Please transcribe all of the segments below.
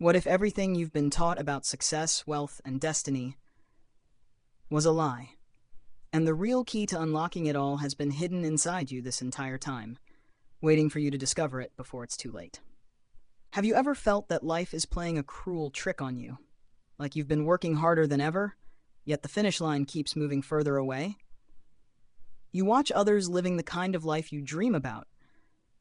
What if everything you've been taught about success, wealth, and destiny was a lie, and the real key to unlocking it all has been hidden inside you this entire time, waiting for you to discover it before it's too late? Have you ever felt that life is playing a cruel trick on you? Like you've been working harder than ever, yet the finish line keeps moving further away? You watch others living the kind of life you dream about,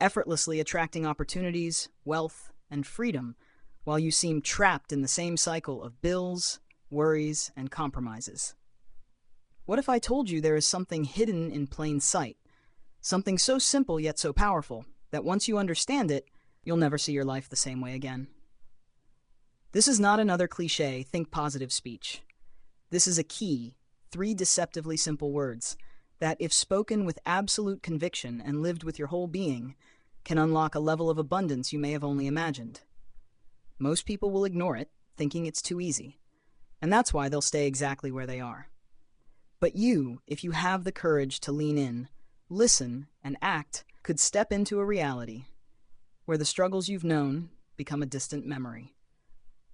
effortlessly attracting opportunities, wealth, and freedom, while you seem trapped in the same cycle of bills, worries, and compromises. What if I told you there is something hidden in plain sight, something so simple yet so powerful, that once you understand it, you'll never see your life the same way again? This is not another cliche, think positive speech. This is a key, 3 deceptively simple words, that, if spoken with absolute conviction and lived with your whole being, can unlock a level of abundance you may have only imagined. Most people will ignore it, thinking it's too easy, and that's why they'll stay exactly where they are. But you, if you have the courage to lean in, listen, and act, could step into a reality where the struggles you've known become a distant memory.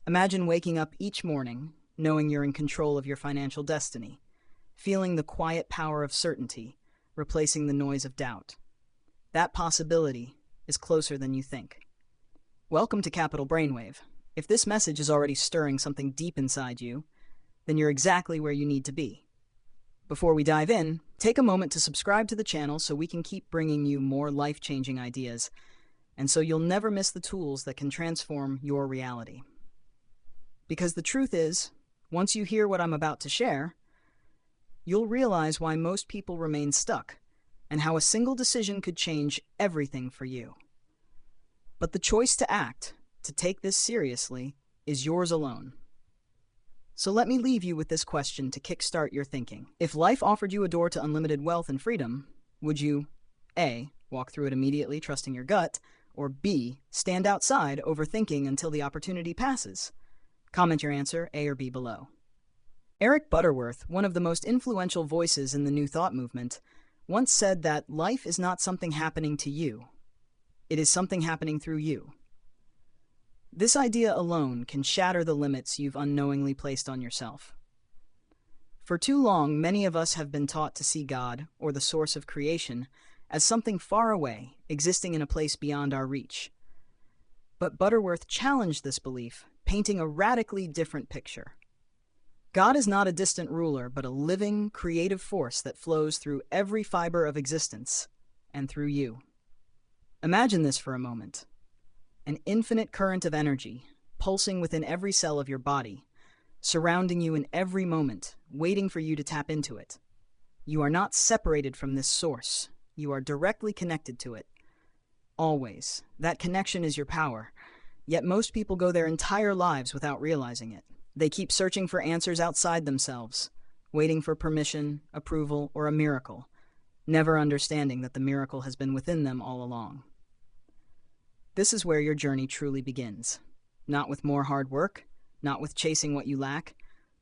Imagine waking up each morning knowing you're in control of your financial destiny, feeling the quiet power of certainty, replacing the noise of doubt. That possibility is closer than you think. Welcome to Capital Brainwave. If this message is already stirring something deep inside you, then you're exactly where you need to be. Before we dive in, take a moment to subscribe to the channel so we can keep bringing you more life-changing ideas, and so you'll never miss the tools that can transform your reality. Because the truth is, once you hear what I'm about to share, you'll realize why most people remain stuck, and how a single decision could change everything for you. But the choice to act, to take this seriously, is yours alone. So let me leave you with this question to kickstart your thinking. If life offered you a door to unlimited wealth and freedom, would you A, walk through it immediately, trusting your gut, or B, stand outside, overthinking until the opportunity passes? Comment your answer, A or B, below. Eric Butterworth, one of the most influential voices in the New Thought movement, once said that life is not something happening to you. It is something happening through you. This idea alone can shatter the limits you've unknowingly placed on yourself. For too long, many of us have been taught to see God, or the source of creation, as something far away, existing in a place beyond our reach. But Butterworth challenged this belief, painting a radically different picture. God is not a distant ruler, but a living, creative force that flows through every fiber of existence, and through you. Imagine this for a moment. An infinite current of energy, pulsing within every cell of your body, surrounding you in every moment, waiting for you to tap into it. You are not separated from this source. You are directly connected to it. Always. That connection is your power. Yet most people go their entire lives without realizing it. They keep searching for answers outside themselves, waiting for permission, approval, or a miracle, never understanding that the miracle has been within them all along. This is where your journey truly begins. Not with more hard work, not with chasing what you lack,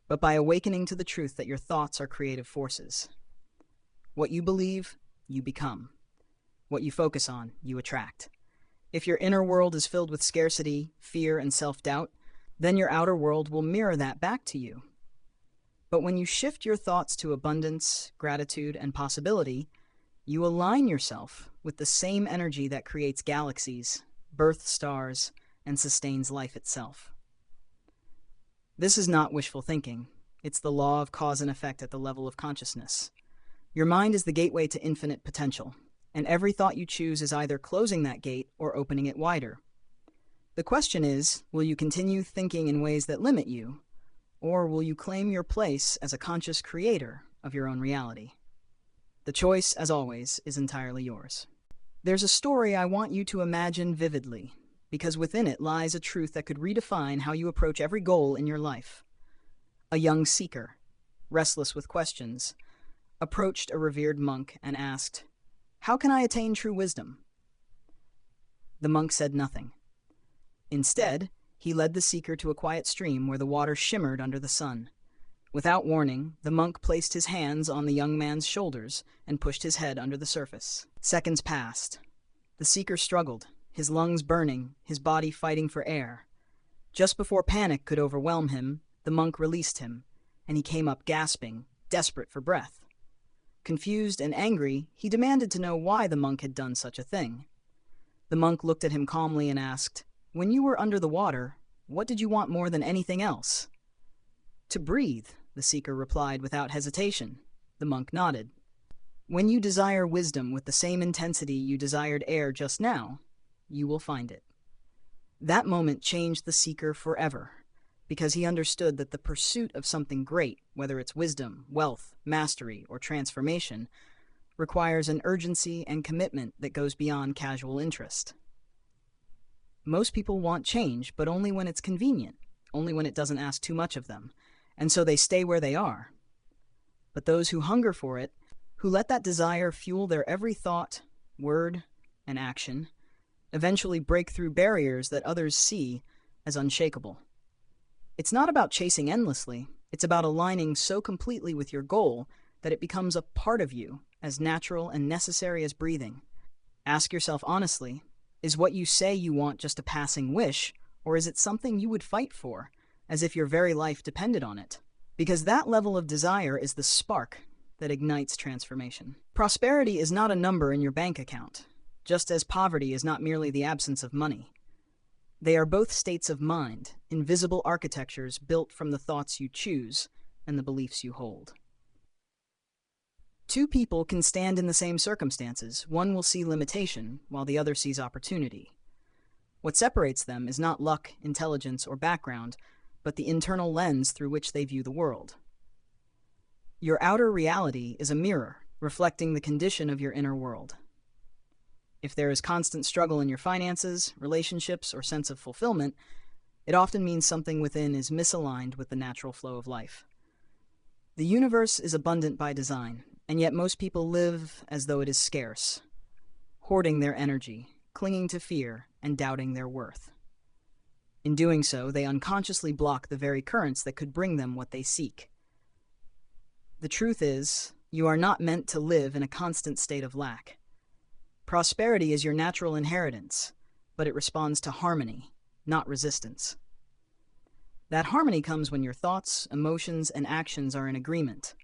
but by awakening to the truth that your thoughts are creative forces. What you believe, you become. What you focus on, you attract. If your inner world is filled with scarcity, fear, and self-doubt, then your outer world will mirror that back to you. But when you shift your thoughts to abundance, gratitude, and possibility, you align yourself with the same energy that creates galaxies, births stars, and sustains life itself. This is not wishful thinking. It's the law of cause and effect at the level of consciousness. Your mind is the gateway to infinite potential, and every thought you choose is either closing that gate or opening it wider. The question is, will you continue thinking in ways that limit you, or will you claim your place as a conscious creator of your own reality? The choice, as always, is entirely yours. There's a story I want you to imagine vividly, because within it lies a truth that could redefine how you approach every goal in your life. A young seeker, restless with questions, approached a revered monk and asked, "How can I attain true wisdom?" The monk said nothing. Instead, he led the seeker to a quiet stream where the water shimmered under the sun. Without warning, the monk placed his hands on the young man's shoulders and pushed his head under the surface. Seconds passed. The seeker struggled, his lungs burning, his body fighting for air. Just before panic could overwhelm him, the monk released him, and he came up gasping, desperate for breath. Confused and angry, he demanded to know why the monk had done such a thing. The monk looked at him calmly and asked, "When you were under the water, what did you want more than anything else?" "To breathe," the seeker replied without hesitation. The monk nodded. "When you desire wisdom with the same intensity you desired air just now, you will find it." That moment changed the seeker forever, because he understood that the pursuit of something great, whether it's wisdom, wealth, mastery, or transformation, requires an urgency and commitment that goes beyond casual interest. Most people want change, but only when it's convenient, only when it doesn't ask too much of them, and so they stay where they are. But those who hunger for it, who let that desire fuel their every thought, word, and action, eventually break through barriers that others see as unshakable. It's not about chasing endlessly, it's about aligning so completely with your goal that it becomes a part of you, as natural and necessary as breathing. Ask yourself honestly, is what you say you want just a passing wish, or is it something you would fight for, as if your very life depended on it? Because that level of desire is the spark that ignites transformation. Prosperity is not a number in your bank account, just as poverty is not merely the absence of money. They are both states of mind, invisible architectures built from the thoughts you choose and the beliefs you hold. Two people can stand in the same circumstances. One will see limitation, while the other sees opportunity. What separates them is not luck, intelligence, or background, but the internal lens through which they view the world. Your outer reality is a mirror, reflecting the condition of your inner world. If there is constant struggle in your finances, relationships, or sense of fulfillment, it often means something within is misaligned with the natural flow of life. The universe is abundant by design, and yet most people live as though it is scarce, hoarding their energy, clinging to fear, and doubting their worth. In doing so, they unconsciously block the very currents that could bring them what they seek. The truth is, you are not meant to live in a constant state of lack. Prosperity is your natural inheritance, but it responds to harmony, not resistance. That harmony comes when your thoughts, emotions, and actions are in agreement,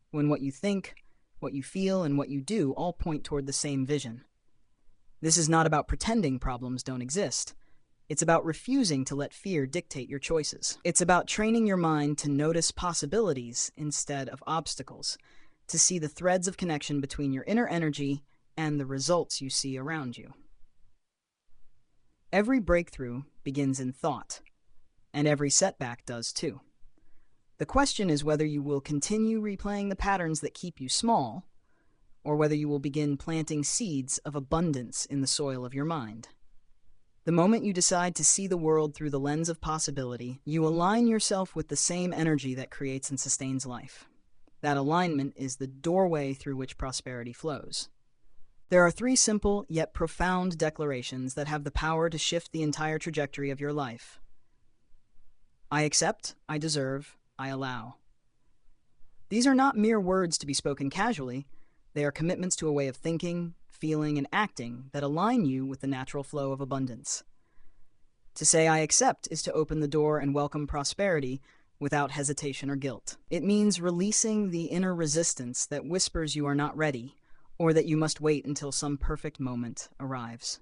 when what you think, what you feel, and what you do all point toward the same vision. This is not about pretending problems don't exist. It's about refusing to let fear dictate your choices. It's about training your mind to notice possibilities instead of obstacles, to see the threads of connection between your inner energy and the results you see around you. Every breakthrough begins in thought, and every setback does too. The question is whether you will continue replaying the patterns that keep you small, or whether you will begin planting seeds of abundance in the soil of your mind. The moment you decide to see the world through the lens of possibility, you align yourself with the same energy that creates and sustains life. That alignment is the doorway through which prosperity flows. There are 3 simple yet profound declarations that have the power to shift the entire trajectory of your life. I accept, I deserve, I allow. These are not mere words to be spoken casually. They are commitments to a way of thinking, feeling, and acting that align you with the natural flow of abundance. To say I accept is to open the door and welcome prosperity without hesitation or guilt. It means releasing the inner resistance that whispers you are not ready, or that you must wait until some perfect moment arrives.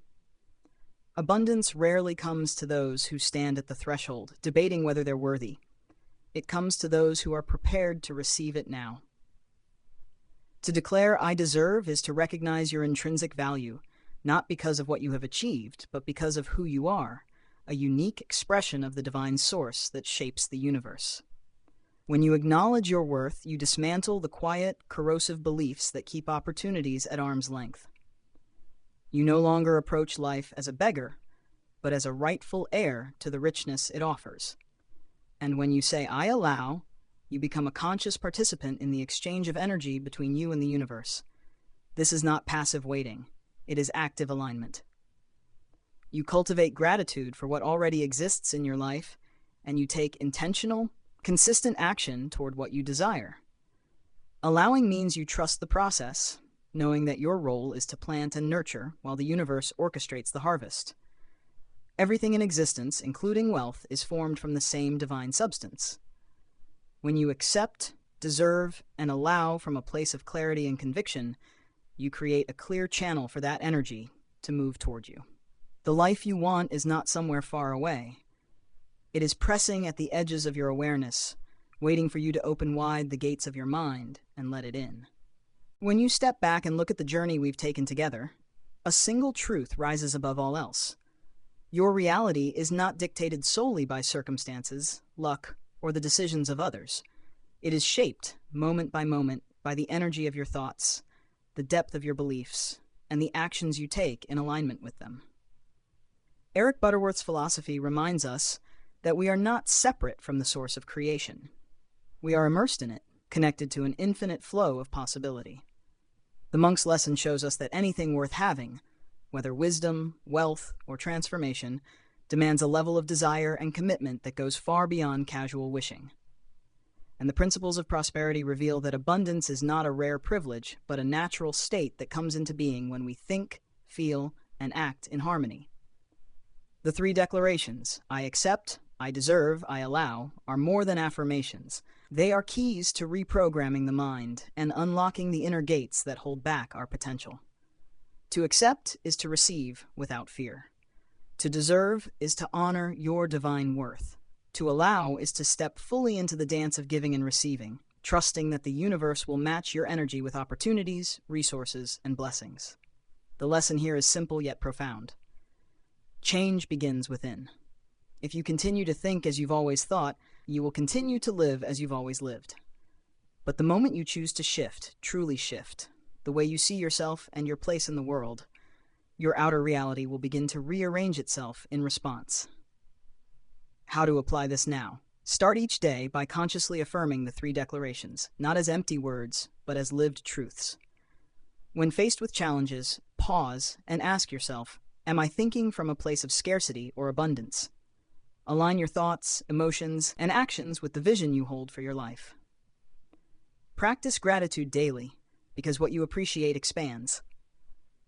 Abundance rarely comes to those who stand at the threshold, debating whether they're worthy. It comes to those who are prepared to receive it now. To declare I deserve is to recognize your intrinsic value, not because of what you have achieved, but because of who you are, a unique expression of the divine source that shapes the universe. When you acknowledge your worth, you dismantle the quiet, corrosive beliefs that keep opportunities at arm's length. You no longer approach life as a beggar, but as a rightful heir to the richness it offers. And when you say, I allow, you become a conscious participant in the exchange of energy between you and the universe. This is not passive waiting. It is active alignment. You cultivate gratitude for what already exists in your life, and you take intentional, consistent action toward what you desire. Allowing means you trust the process, knowing that your role is to plant and nurture while the universe orchestrates the harvest. Everything in existence, including wealth, is formed from the same divine substance. When you accept, deserve, and allow from a place of clarity and conviction, you create a clear channel for that energy to move toward you. The life you want is not somewhere far away. It is pressing at the edges of your awareness, waiting for you to open wide the gates of your mind and let it in. When you step back and look at the journey we've taken together, a single truth rises above all else. Your reality is not dictated solely by circumstances, luck, or the decisions of others. It is shaped, moment by moment, by the energy of your thoughts, the depth of your beliefs, and the actions you take in alignment with them. Eric Butterworth's philosophy reminds us that we are not separate from the source of creation. We are immersed in it, connected to an infinite flow of possibility. The monk's lesson shows us that anything worth having, whether wisdom, wealth, or transformation, demands a level of desire and commitment that goes far beyond casual wishing. And the principles of prosperity reveal that abundance is not a rare privilege, but a natural state that comes into being when we think, feel, and act in harmony. The three declarations, I accept, I deserve, I allow, are more than affirmations. They are keys to reprogramming the mind and unlocking the inner gates that hold back our potential. To accept is to receive without fear. To deserve is to honor your divine worth. To allow is to step fully into the dance of giving and receiving, trusting that the universe will match your energy with opportunities, resources, and blessings. The lesson here is simple yet profound. Change begins within. If you continue to think as you've always thought, you will continue to live as you've always lived. But the moment you choose to shift, truly shift, the way you see yourself and your place in the world, your outer reality will begin to rearrange itself in response. How to apply this now? Start each day by consciously affirming the three declarations, not as empty words, but as lived truths. When faced with challenges, pause and ask yourself, am I thinking from a place of scarcity or abundance? Align your thoughts, emotions, and actions with the vision you hold for your life. Practice gratitude daily, because what you appreciate expands.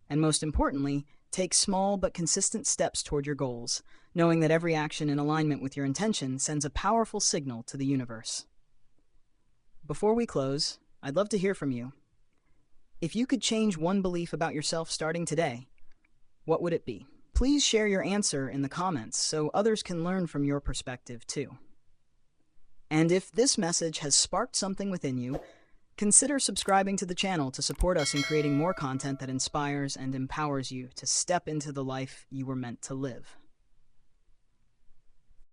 And most importantly, take small but consistent steps toward your goals, knowing that every action in alignment with your intention sends a powerful signal to the universe. Before we close, I'd love to hear from you. If you could change one belief about yourself starting today, what would it be? Please share your answer in the comments so others can learn from your perspective too. And if this message has sparked something within you, consider subscribing to the channel to support us in creating more content that inspires and empowers you to step into the life you were meant to live.